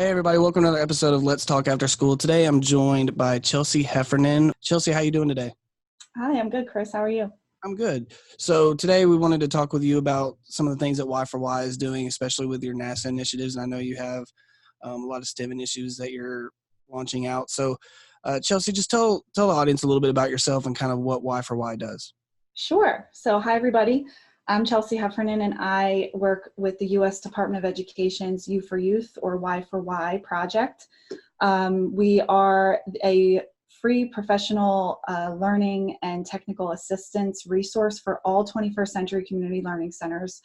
Hey everybody, welcome to another episode of Let's Talk After School. Today I'm joined by Chelsea Heffernan. Chelsea, how you doing today? Hi, I'm good, Chris. How are you? I'm good. So today we wanted to talk with you about some of the things that Y4Y is doing, especially with your NASA initiatives. And I know you have a lot of STEM initiatives that you're launching out. So Chelsea, just tell the audience a little bit about yourself and kind of what Y4Y does. Sure. So, hi, everybody. I'm Chelsea Heffernan, and I work with the U.S. Department of Education's U for Youth, or Y4Y project. We are a free professional learning and technical assistance resource for all 21st century community learning centers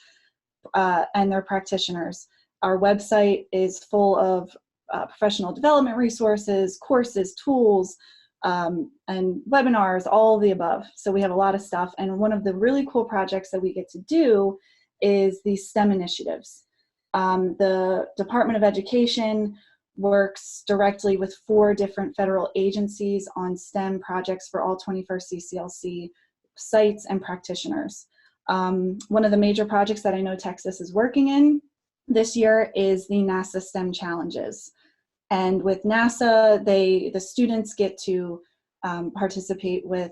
and their practitioners. Our website is full of professional development resources, courses, tools, and webinars, all of the above. So we have a lot of stuff. And one of the really cool projects that we get to do is these STEM initiatives. The Department of Education works directly with 4 different federal agencies on STEM projects for all 21st CCLC sites and practitioners. One of the major projects that I know Texas is working in this year is the NASA STEM Challenges. And with NASA, the students get to participate with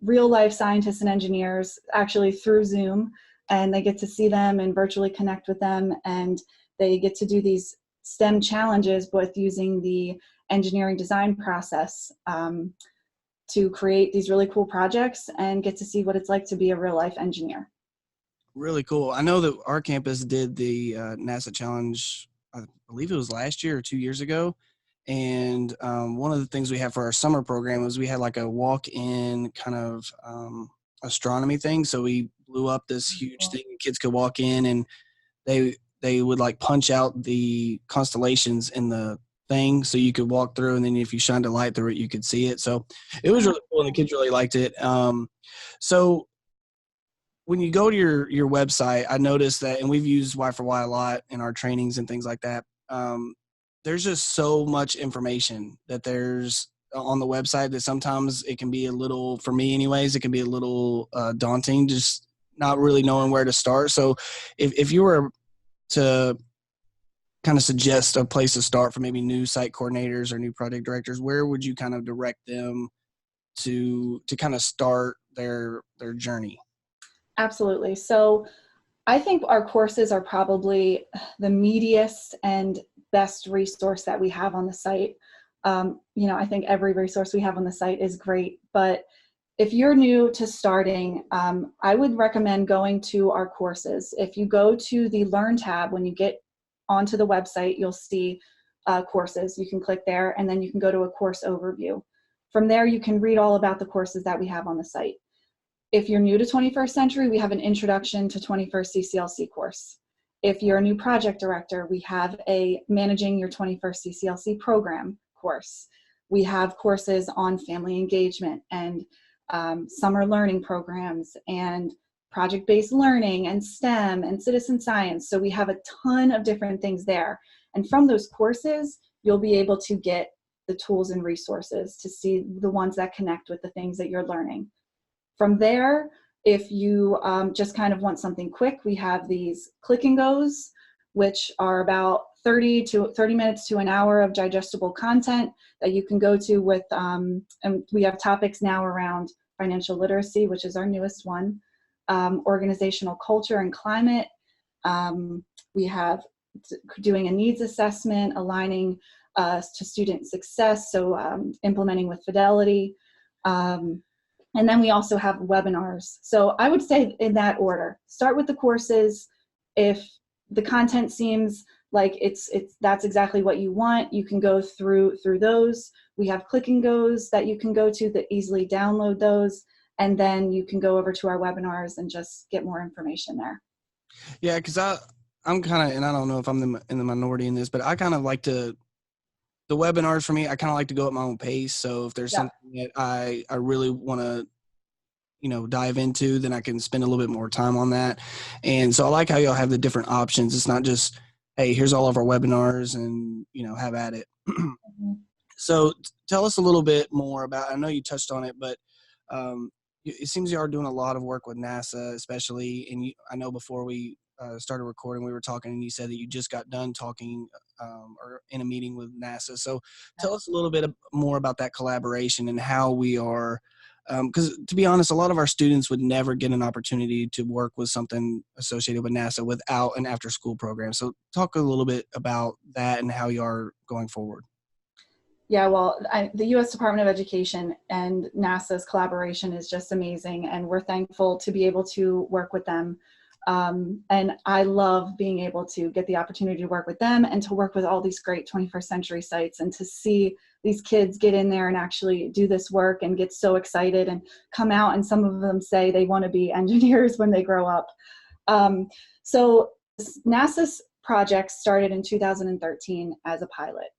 real life scientists and engineers, actually through Zoom, and they get to see them and virtually connect with them. And they get to do these STEM challenges with using the engineering design process to create these really cool projects and get to see what it's like to be a real life engineer. Really cool. I know that our campus did the NASA Challenge, I believe it was last year or 2 years ago. And one of the things we had for our summer program was we had like a walk-in kind of astronomy thing. So we blew up this huge thing. Kids could walk in and they would like punch out the constellations in the thing so you could walk through, and then if you shined a light through it, you could see it. So it was really cool, and the kids really liked it. So when you go to your website, I noticed that, and we've used Y4Y a lot in our trainings and things like that. There's just so much information that there's on the website that sometimes it can be a little, for me anyways, it can be a little daunting, just not really knowing where to start. So if you were to kind of suggest a place to start for maybe new site coordinators or new project directors, where would you kind of direct them to kind of start their journey? Absolutely. So I think our courses are probably the meatiest and best resource that we have on the site. I think every resource we have on the site is great, but if you're new to starting, I would recommend going to our courses. If you go to the Learn tab, when you get onto the website, you'll see courses. You can click there, and then you can go to a course overview. From there, you can read all about the courses that we have on the site. If you're new to 21st Century, we have an Introduction to 21st CCLC course. If you're a new project director, we have a Managing Your 21st CCLC program course. We have courses on family engagement and summer learning programs and project-based learning and STEM and citizen science. So we have a ton of different things there. And from those courses, you'll be able to get the tools and resources to see the ones that connect with the things that you're learning. From there, if you just kind of want something quick, we have these click and goes, which are about 30 minutes to an hour of digestible content that you can go to with, and we have topics now around financial literacy, which is our newest one, organizational culture and climate. We have doing a needs assessment, aligning to student success, so implementing with fidelity. And then we also have webinars. So I would say in that order, start with the courses. If the content seems like that's exactly what you want, you can go through those. We have click and goes that you can go to that easily download those. And then you can go over to our webinars and just get more information there. Yeah, because I'm kind of, and I don't know if I'm in the minority in this, but I kind of like to, the webinars for me, I kind of like to go at my own pace. So if there's something that I really want to, dive into, then I can spend a little bit more time on that. And so I like how y'all have the different options. It's not just, hey, here's all of our webinars and, have at it. So tell us a little bit more about, I know you touched on it, but it seems you are doing a lot of work with NASA, especially. And I know before we started recording, we were talking, and you said that you just got done talking or in a meeting with NASA. So tell us a little bit more about that collaboration and how we are, because to be honest, a lot of our students would never get an opportunity to work with something associated with NASA without an after-school program. So talk a little bit about that and how you are going forward. Yeah, well, the U.S. Department of Education and NASA's collaboration is just amazing, and we're thankful to be able to work with them. And I love being able to get the opportunity to work with them and to work with all these great 21st century sites and to see these kids get in there and actually do this work and get so excited and come out, and some of them say they want to be engineers when they grow up. So NASA's project started in 2013 as a pilot.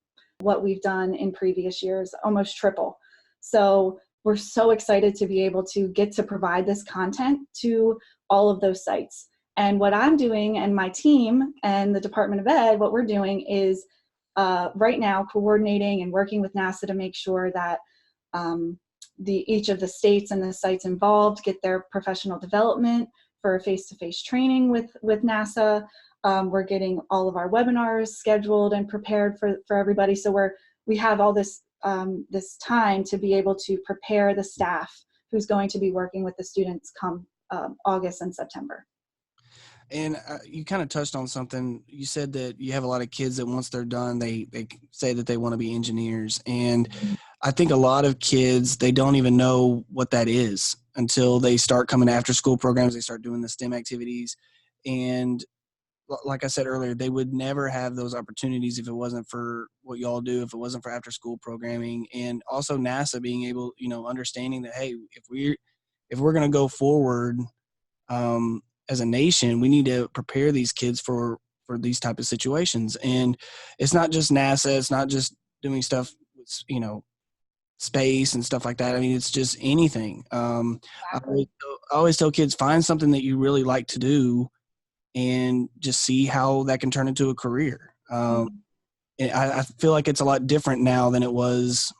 What we've done in previous years, almost triple. So we're so excited to be able to get to provide this content to all of those sites. And what I'm doing and my team and the Department of Ed, what we're doing is right now coordinating and working with NASA to make sure that each of the states and the sites involved get their professional development for face-to-face training with NASA. We're getting all of our webinars scheduled and prepared for everybody. So we have all this this time to be able to prepare the staff who's going to be working with the students come August and September. And you kind of touched on something. You said that you have a lot of kids that once they're done, they say that they want to be engineers. And I think a lot of kids, they don't even know what that is until they start coming to after school programs. They start doing the STEM activities. And like I said earlier, they would never have those opportunities if it wasn't for what y'all do, if it wasn't for after school programming, and also NASA being able, understanding that, hey, if we're going to go forward as a nation, we need to prepare these kids for these type of situations. And it's not just NASA, it's not just doing stuff, space and stuff like that. I mean, it's just anything. Exactly. I always tell kids, find something that you really like to do and just see how that can turn into a career. I feel like it's a lot different now than it was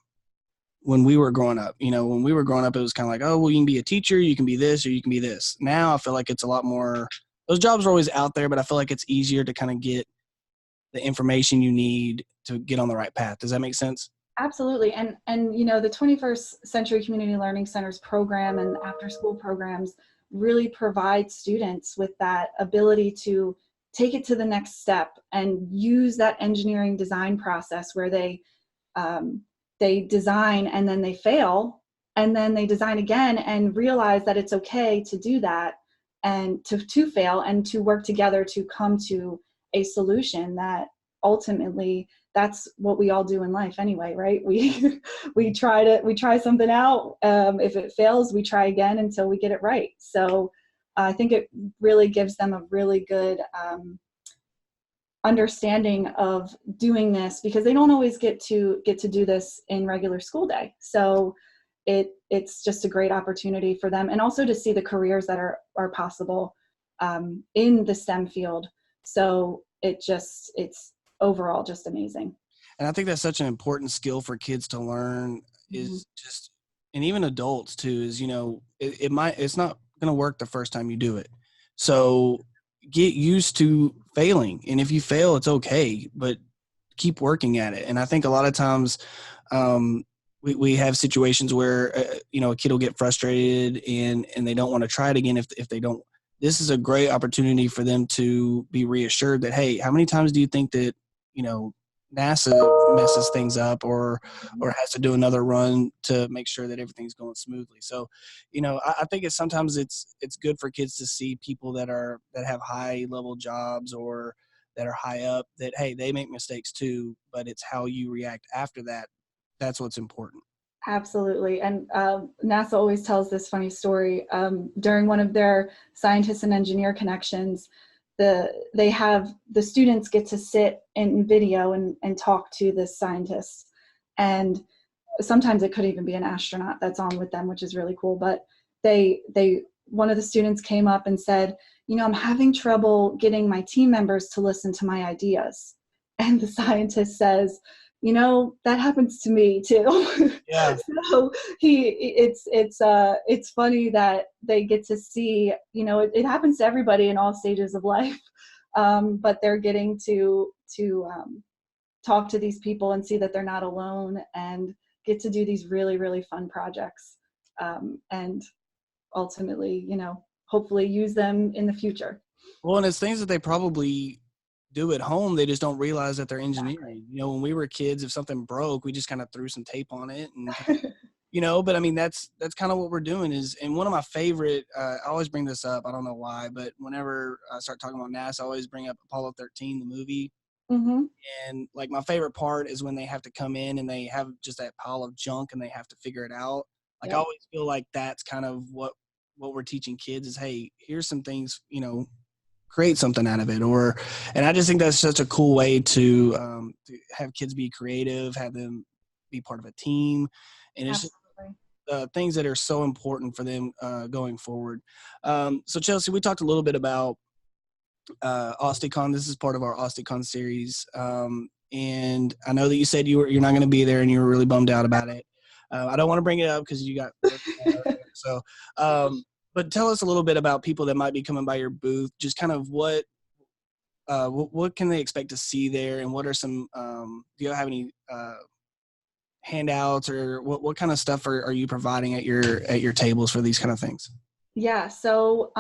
when we were growing up. When we were growing up, it was kind of like, oh, well, you can be a teacher, you can be this, or you can be this. Now I feel like it's a lot more, those jobs are always out there, but I feel like it's easier to kind of get the information you need to get on the right path. Does that make sense? Absolutely. And the 21st Century Community Learning Centers program and after school programs really provide students with that ability to take it to the next step and use that engineering design process where they design and then they fail and then they design again and realize that it's okay to do that and to fail and to work together to come to a solution that ultimately that's what we all do in life anyway, right? We try something out. If it fails, we try again until we get it right. So I think it really gives them a really good understanding of doing this because they don't always get to do this in regular school day. So it's just a great opportunity for them, and also to see the careers that are possible in the STEM field. So it's overall just amazing. And I think that's such an important skill for kids to learn is just, and even adults too, is, it's not going to work the first time you do it. So get used to failing. And if you fail, it's okay, but keep working at it. And I think a lot of times we have situations where, a kid will get frustrated and they don't want to try it again if they don't. This is a great opportunity for them to be reassured that, hey, how many times do you think that, NASA messes things up or has to do another run to make sure that everything's going smoothly. So, I think sometimes it's good for kids to see people that have high level jobs or that are high up that, hey, they make mistakes too, but it's how you react after that. That's what's important. Absolutely. And NASA always tells this funny story. During one of their scientists and engineer connections, they have the students get to sit in video and talk to this scientist. And sometimes it could even be an astronaut that's on with them, which is really cool. But one of the students came up and said, I'm having trouble getting my team members to listen to my ideas. And the scientist says, that happens to me too. Yeah. So it's funny that they get to see, it happens to everybody in all stages of life. But they're getting to talk to these people and see that they're not alone and get to do these really, really fun projects. And ultimately, hopefully use them in the future. Well, and it's things that they probably do at home. They just don't realize that they're engineering. Exactly. When we were kids, if something broke, we just kind of threw some tape on it and but I mean, that's kind of what we're doing and one of my favorite, I always bring this up. I don't know why, but whenever I start talking about NASA, I always bring up Apollo 13, the movie. Mm-hmm. And like my favorite part is when they have to come in and they have just that pile of junk and they have to figure it out. Like I Yep. always feel like that's kind of what we're teaching kids is, hey, here's some things, create something out of it. And I just think that's such a cool way to have kids be creative, have them be part of a team. And it's just Absolutely. things that are so important for them going forward. So Chelsea, we talked a little bit about OSTECon. This is part of our OSTECon series. And I know that you said you're not going to be there and you were really bummed out about it. I don't want to bring it up because you got work. So, but tell us a little bit about people that might be coming by your booth. Just kind of what can they expect to see there, and what are some? Do you have any handouts, or what kind of stuff are you providing at your tables for these kind of things? Yeah, so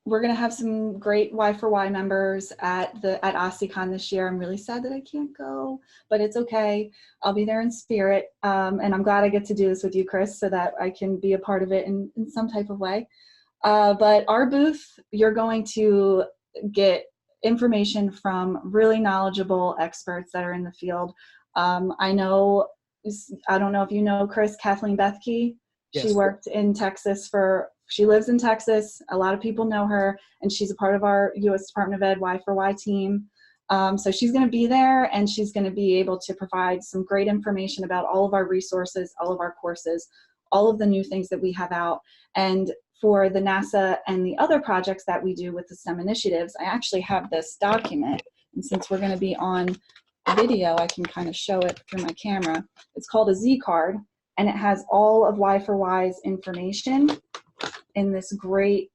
we're going to have some great Y4Y members at OSTECon this year. I'm really sad that I can't go, but it's okay. I'll be there in spirit, and I'm glad I get to do this with you, Chris, so that I can be a part of it in some type of way. But our booth, you're going to get information from really knowledgeable experts that are in the field. I don't know if you know Chris, Kathleen Bethke. She Yes. worked in Texas she lives in Texas. A lot of people know her, and she's a part of our U.S. Department of Ed Y4Y team. So she's going to be there, and she's going to be able to provide some great information about all of our resources, all of our courses, all of the new things that we have out. And for the NASA and the other projects that we do with the STEM initiatives, I actually have this document. And since we're going to be on video, I can kind of show it through my camera. It's called a Z card, and it has all of Y4Y's information in this great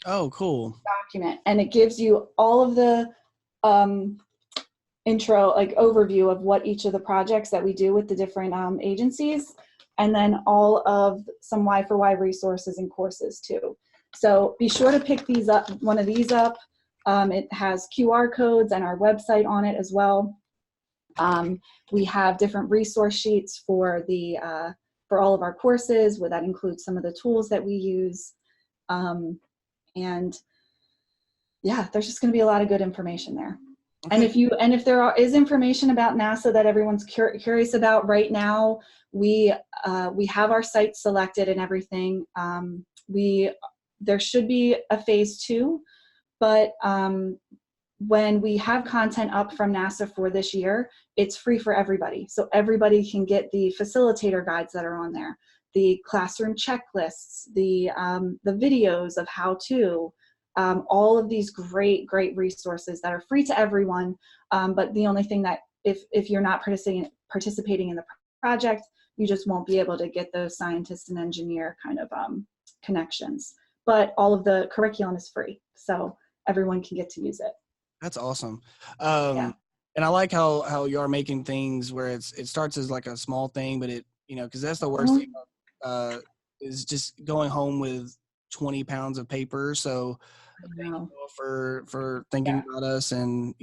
cool document. And it gives you all of the intro, like overview of what each of the projects that we do with the different agencies, and then all of some Y4Y resources and courses too. So be sure to pick one of these up. It has QR codes and our website on it as well. We have different resource sheets for all of our courses, where that includes some of the tools that we use. And yeah, there's just going to be a lot of good information there. Okay. And if there is information about NASA that everyone's curious about right now, we have our site selected and everything. There should be a phase 2, but when we have content up from NASA for this year, it's free for everybody. So everybody can get the facilitator guides that are on there, the classroom checklists, the videos of how to, all of these great resources that are free to everyone. But the only thing that if you're not participating in the project, you just won't be able to get those scientist and engineer kind of connections. But all of the curriculum is free, so everyone can get to use it. That's awesome. Yeah. And I like how you are making things where it starts as like a small thing, but it, because that's the worst thing is just going home with 20 pounds of paper. So thank you for thinking about us, and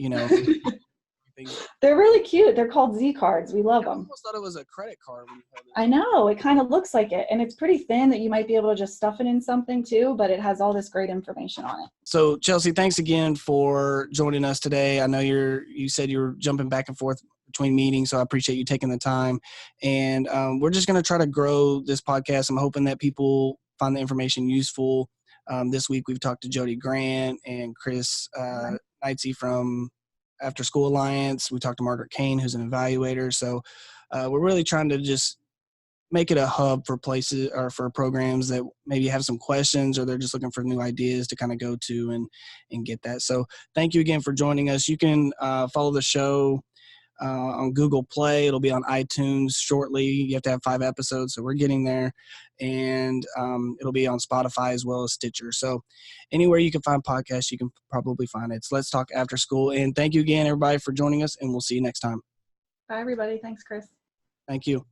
they're really cute. They're called Z cards. We love them. I almost thought it was a credit card when you held it. I know, it kind of looks like it, and it's pretty thin that you might be able to just stuff it in something too, but it has all this great information on it. So Chelsea, thanks again for joining us today. I know you said you were jumping back and forth between meetings, so I appreciate you taking the time. And we're just going to try to grow this podcast. I'm hoping that people find the information useful. This week we've talked to Jody Grant and Chris Knightsey from After School Alliance. We talked to Margaret Kane, who's an evaluator. So we're really trying to just make it a hub for places or for programs that maybe have some questions, or they're just looking for new ideas to kind of go to and get that. So thank you again for joining us. You can follow the show on Google Play. It'll be on iTunes shortly. You have to have 5 episodes, so we're getting there. And it'll be on Spotify as well as Stitcher. So anywhere you can find podcasts, you can probably find it. So let's talk after school. And thank you again, everybody, for joining us, and we'll see you next time. Bye, everybody. Thanks, Chris. Thank you.